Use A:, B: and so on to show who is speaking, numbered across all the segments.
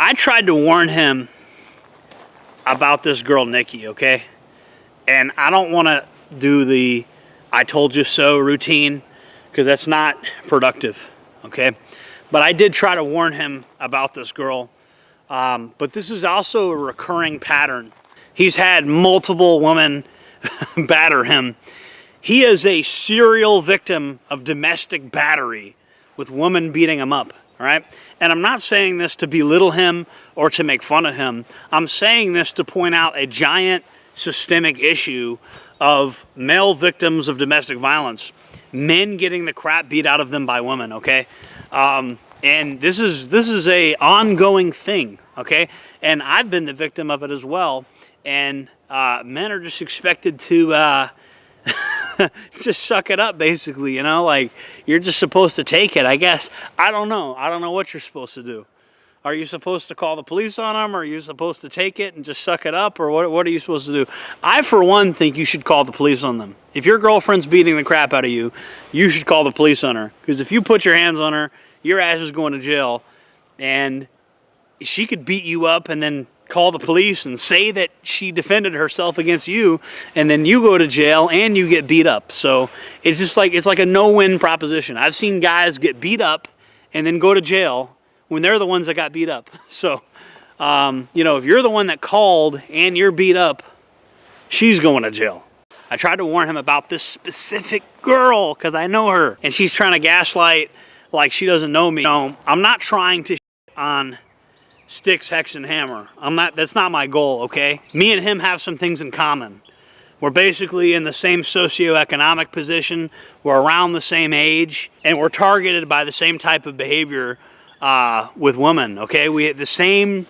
A: I tried to warn him about this girl, Nikki, okay? And I don't want to do the I told you so routine, because that's not productive, okay? But I did try to warn him about this girl. But this is also a recurring pattern. He's had multiple women batter him. He is a serial victim of domestic battery with women beating him up, all right? And I'm not saying this to belittle him or to make fun of him. I'm saying this to point out a giant systemic issue of male victims of domestic violence, men getting the crap beat out of them by women, okay? And this is a ongoing thing, okay? And I've been the victim of it as well. And men are just expected to just suck it up, basically, you know? Like, you're just supposed to take it, I guess. I don't know. I don't know what you're supposed to do. Are you supposed to call the police on them? Or are you supposed to take it and just suck it up? Or what are you supposed to do? I, for one, think you should call the police on them. If your girlfriend's beating the crap out of you, you should call the police on her. Because if you put your hands on her, your ass is going to jail. And she could beat you up and then call the police and say that she defended herself against you. And then you go to jail and you get beat up. So it's just like, it's like a no-win proposition. I've seen guys get beat up and then go to jail when they're the ones that got beat up. So, you know, if you're the one that called and you're beat up, she's going to jail. I tried to warn him about this specific girl because I know her, and she's trying to gaslight like she doesn't know me. No, I'm not trying to on Styxhexenhammer. That's not my goal, okay? Me and him have some things in common. We're basically in the same socioeconomic position, we're around the same age, and we're targeted by the same type of behavior with women, okay? The same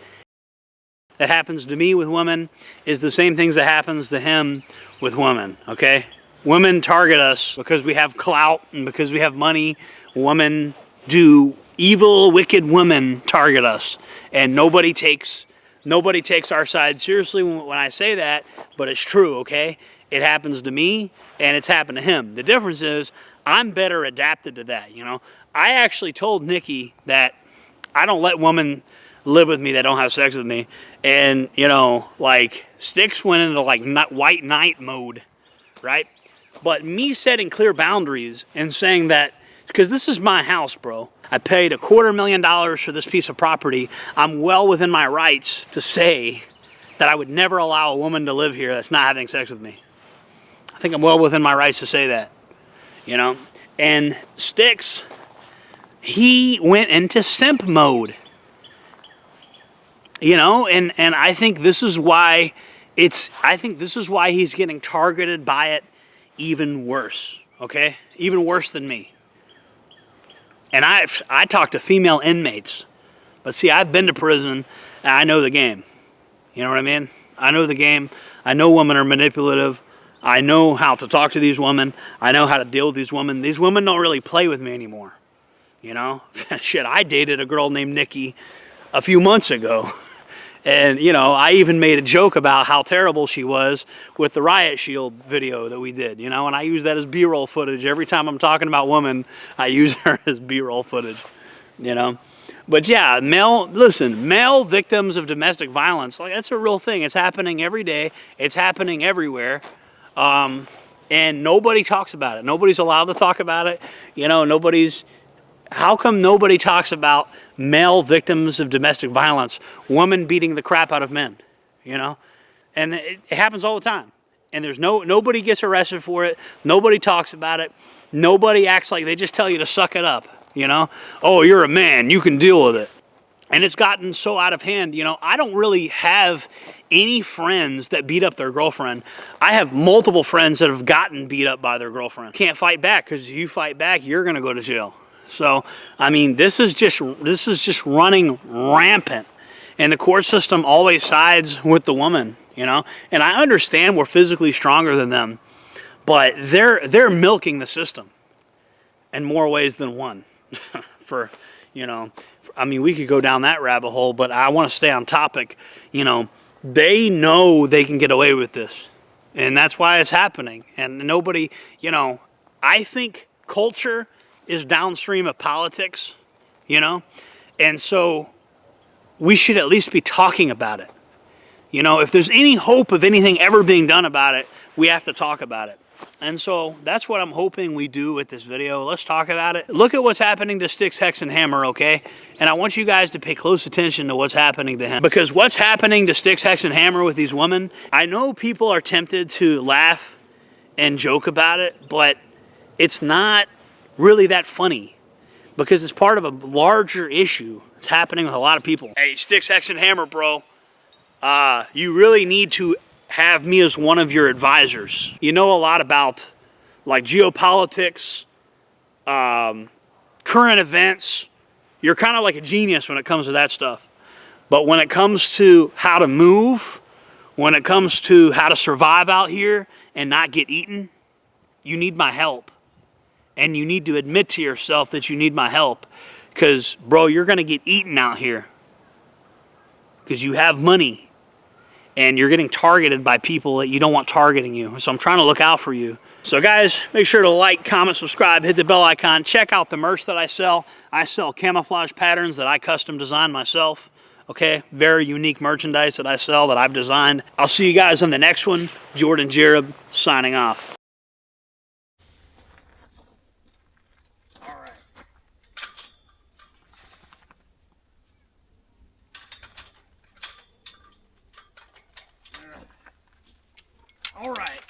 A: that happens to me with women is the same things that happens to him with women, okay? Women target us because we have clout and because we have money. Women do, evil, wicked women target us, and nobody takes our side seriously when I say that, but it's true, okay? It happens to me, and it's happened to him. The difference is I'm better adapted to that, you know? I actually told Nikki that I don't let women live with me that don't have sex with me. And, you know, like, Styx went into, like, white knight mode, right? But me setting clear boundaries and saying that, because this is my house, bro. I paid $250,000 for this piece of property. I'm well within my rights to say that I would never allow a woman to live here that's not having sex with me. I think I'm well within my rights to say that, you know? And Styx, he went into simp mode, you know, and I think this is why he's getting targeted by it even worse, okay? Even worse than me. And I talk to female inmates, but see, I've been to prison and I know the game. You know what I mean? I know the game. I know women are manipulative. I know how to talk to these women. I know how to deal with these women. These women don't really play with me anymore. You know, shit, I dated a girl named Nikki a few months ago. And, you know, I even made a joke about how terrible she was with the Riot Shield video that we did, you know, and I use that as B-roll footage. Every time I'm talking about women, I use her as B-roll footage, you know. But yeah, male victims of domestic violence, like, that's a real thing. It's happening every day. It's happening everywhere. And nobody talks about it. Nobody's allowed to talk about it. You know, how come nobody talks about male victims of domestic violence, women beating the crap out of men, you know? And it happens all the time. And there's nobody gets arrested for it. Nobody talks about it. Nobody acts like, they just tell you to suck it up, you know? Oh, you're a man, you can deal with it. And it's gotten so out of hand, you know? I don't really have any friends that beat up their girlfriend. I have multiple friends that have gotten beat up by their girlfriend. Can't fight back, because if you fight back, you're gonna go to jail. So, I mean, this is just running rampant, and the court system always sides with the woman, you know. And I understand we're physically stronger than them, but they're milking the system in more ways than one. For, you know, I mean, we could go down that rabbit hole, but I want to stay on topic. You know, they know they can get away with this, and that's why it's happening. And nobody, you know, I think culture is downstream of politics, you know? And so we should at least be talking about it. You know, if there's any hope of anything ever being done about it, we have to talk about it. And so that's what I'm hoping we do with this video. Let's talk about it. Look at what's happening to Styxhexenhammer, okay? And I want you guys to pay close attention to what's happening to him. Because what's happening to Styxhexenhammer with these women, I know people are tempted to laugh and joke about it, but it's not really that funny because it's part of a larger issue. It's happening with a lot of people. Hey, Styxhexenhammer, bro. You really need to have me as one of your advisors. You know a lot about like geopolitics, current events. You're kind of like a genius when it comes to that stuff. But when it comes to how to move, when it comes to how to survive out here and not get eaten, you need my help. And you need to admit to yourself that you need my help. Because, bro, you're going to get eaten out here. Because you have money. And you're getting targeted by people that you don't want targeting you. So I'm trying to look out for you. So guys, make sure to like, comment, subscribe, hit the bell icon. Check out the merch that I sell. I sell camouflage patterns that I custom design myself. Okay, very unique merchandise that I sell that I've designed. I'll see you guys on the next one. Jordan Jareb signing off. All right.